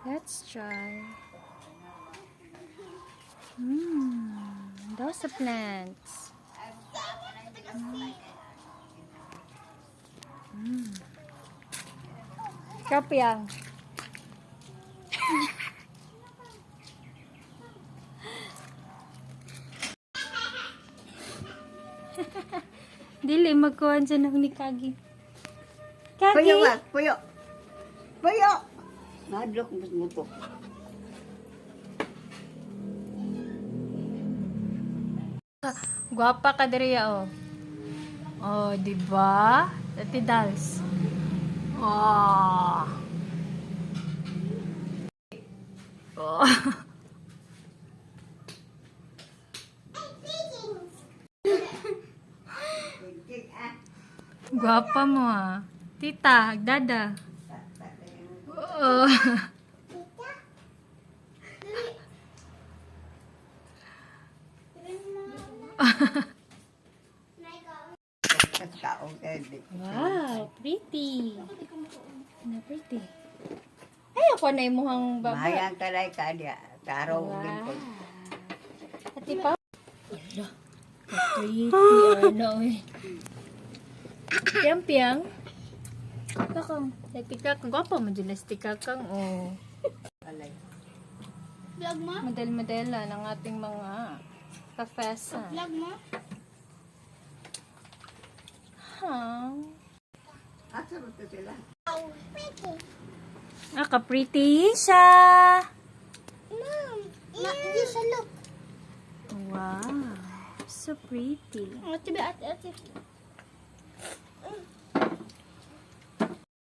Let's try. Those are plants. Kapyang. Dili magkuhan siya ng ni Kagi. Kagi! Puyo ba? Puyo! Puyo! Nadlok mas muto. Guwapa ka diriya, oh. Oh, di ba? Tati Dals. Oh. Oh. Guwapa mo, ah. Tita, dada. Oh. Wow, pretty. Na pretty. Ay, ako na imuhang baba. Mayang talay ka niya. Taraw din ko. Ati pa. Ala, ka-pretty. Ano eh. Piang-piang. Kakang. Kakang. Gwapa mo dyan. Kakang. Oh. Vlog mo? Model-modela ng ating mga professor. Vlog mo? Huh? Asa mo sila? Ka-pretty siya. Mom, this a look. Wow. So pretty. Ate, ate, ate.